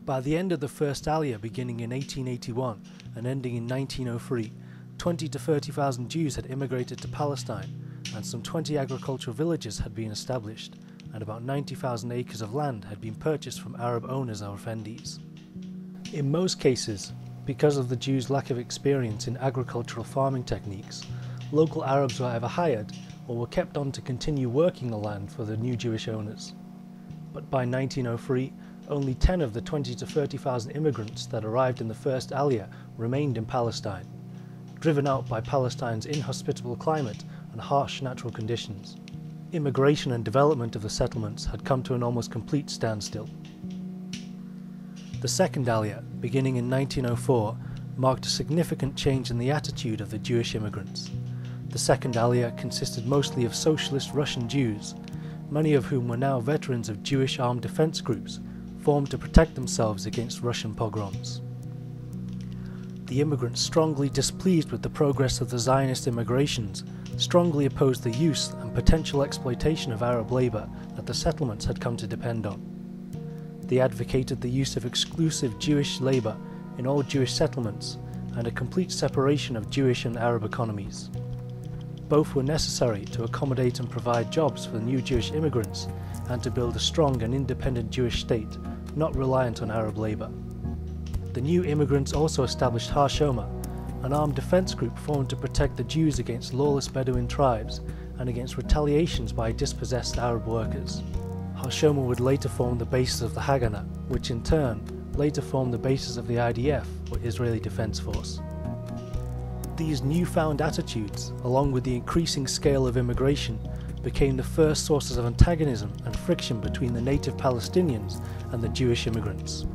By the end of the first Aliyah beginning in 1881 and ending in 1903, 20 to 30,000 Jews had immigrated to Palestine, and some 20 agricultural villages had been established, and about 90,000 acres of land had been purchased from Arab owners or effendis. In most cases, because of the Jews' lack of experience in agricultural farming techniques, local Arabs were either hired or were kept on to continue working the land for the new Jewish owners. But by 1903, only 10 of the 20 to 30,000 immigrants that arrived in the first Aliyah remained in Palestine, driven out by Palestine's inhospitable climate and harsh natural conditions. Immigration and development of the settlements had come to an almost complete standstill. The second Aliyah, beginning in 1904, marked a significant change in the attitude of the Jewish immigrants. The second Aliyah consisted mostly of socialist Russian Jews, many of whom were now veterans of Jewish armed defense groups formed to protect themselves against Russian pogroms. The immigrants, strongly displeased with the progress of the Zionist immigrations, strongly opposed the use and potential exploitation of Arab labour that the settlements had come to depend on. They advocated the use of exclusive Jewish labour in all Jewish settlements and a complete separation of Jewish and Arab economies. Both were necessary to accommodate and provide jobs for the new Jewish immigrants and to build a strong and independent Jewish state, not reliant on Arab labour. The new immigrants also established Hashoma, an armed defence group formed to protect the Jews against lawless Bedouin tribes and against retaliations by dispossessed Arab workers. Hashoma would later form the basis of the Haganah, which in turn later formed the basis of the IDF, or Israeli Defence Force. These newfound attitudes, along with the increasing scale of immigration, became the first sources of antagonism and friction between the native Palestinians and the Jewish immigrants.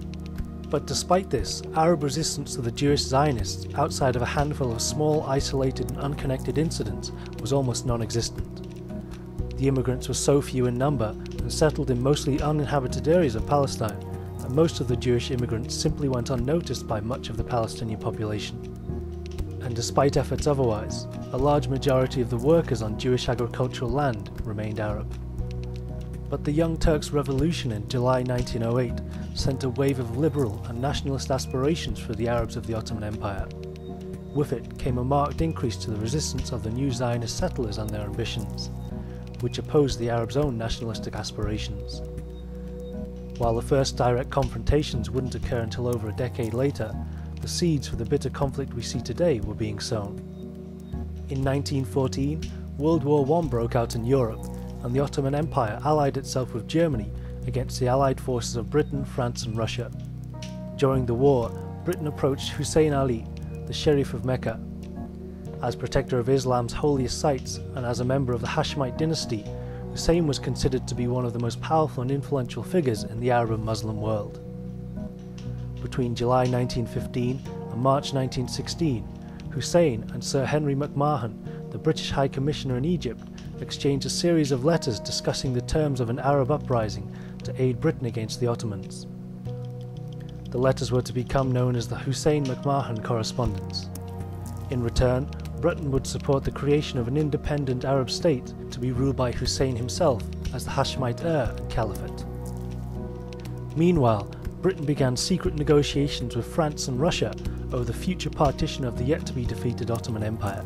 But despite this, Arab resistance to the Jewish Zionists, outside of a handful of small, isolated and unconnected incidents, was almost non-existent. The immigrants were so few in number and settled in mostly uninhabited areas of Palestine that most of the Jewish immigrants simply went unnoticed by much of the Palestinian population. And despite efforts otherwise, a large majority of the workers on Jewish agricultural land remained Arab. But the Young Turks' revolution in July 1908 sent a wave of liberal and nationalist aspirations for the Arabs of the Ottoman Empire. With it came a marked increase to the resistance of the new Zionist settlers and their ambitions, which opposed the Arabs' own nationalistic aspirations. While the first direct confrontations wouldn't occur until over a decade later, the seeds for the bitter conflict we see today were being sown. In 1914, World War I broke out in Europe, and the Ottoman Empire allied itself with Germany against the allied forces of Britain, France and Russia. During the war, Britain approached Hussein Ali, the Sharif of Mecca. As protector of Islam's holiest sites and as a member of the Hashemite dynasty, Hussein was considered to be one of the most powerful and influential figures in the Arab and Muslim world. Between July 1915 and March 1916, Hussein and Sir Henry McMahon, the British High Commissioner in Egypt, exchanged a series of letters discussing the terms of an Arab uprising to aid Britain against the Ottomans. The letters were to become known as the Hussein-McMahon Correspondence. In return, Britain would support the creation of an independent Arab state to be ruled by Hussein himself as the Hashemite heir and caliphate. Meanwhile, Britain began secret negotiations with France and Russia over the future partition of the yet-to-be-defeated Ottoman Empire.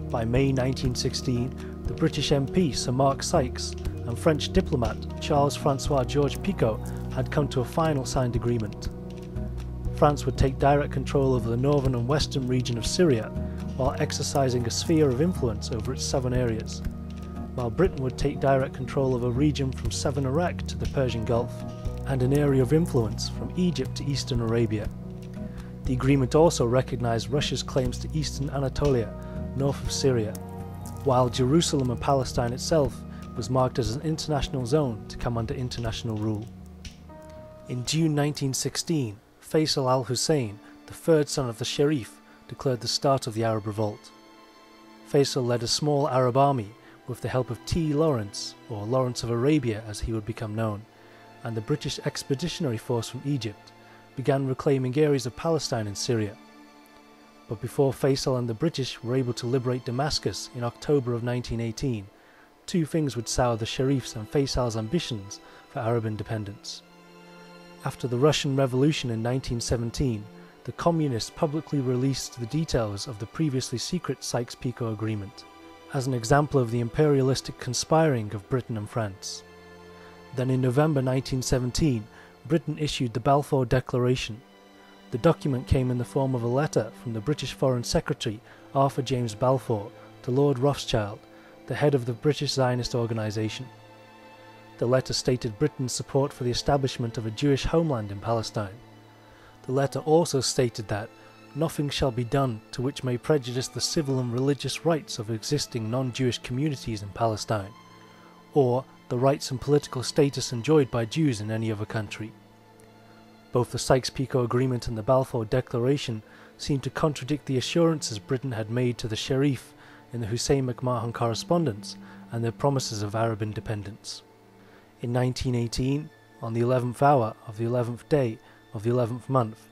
By May 1916, the British MP Sir Mark Sykes and French diplomat Charles-François Georges Picot had come to a final signed agreement. France would take direct control over the northern and western region of Syria, while exercising a sphere of influence over its southern areas, while Britain would take direct control of a region from southern Iraq to the Persian Gulf, and an area of influence from Egypt to eastern Arabia. The agreement also recognized Russia's claims to eastern Anatolia, north of Syria, while Jerusalem and Palestine itself was marked as an international zone to come under international rule. In June 1916, Faisal al-Hussein, the third son of the Sharif, declared the start of the Arab revolt. Faisal led a small Arab army with the help of T. Lawrence, or Lawrence of Arabia as he would become known, and the British Expeditionary Force from Egypt, began reclaiming areas of Palestine and Syria. But before Faisal and the British were able to liberate Damascus in October of 1918, two things would sour the Sharif's and Faisal's ambitions for Arab independence. After the Russian Revolution in 1917, the Communists publicly released the details of the previously secret Sykes-Picot Agreement, as an example of the imperialistic conspiring of Britain and France. Then in November 1917, Britain issued the Balfour Declaration. The document came in the form of a letter from the British Foreign Secretary Arthur James Balfour to Lord Rothschild, the head of the British Zionist organisation. The letter stated Britain's support for the establishment of a Jewish homeland in Palestine. The letter also stated that nothing shall be done to which may prejudice the civil and religious rights of existing non-Jewish communities in Palestine, or the rights and political status enjoyed by Jews in any other country. Both the Sykes-Picot Agreement and the Balfour Declaration seemed to contradict the assurances Britain had made to the Sharif in the Hussein McMahon correspondence and their promises of Arab independence. In 1918, on the 11th hour of the 11th day of the 11th month,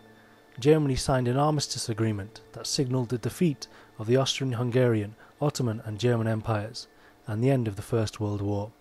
Germany signed an armistice agreement that signalled the defeat of the Austrian-Hungarian, Ottoman and German empires, and the end of the First World War.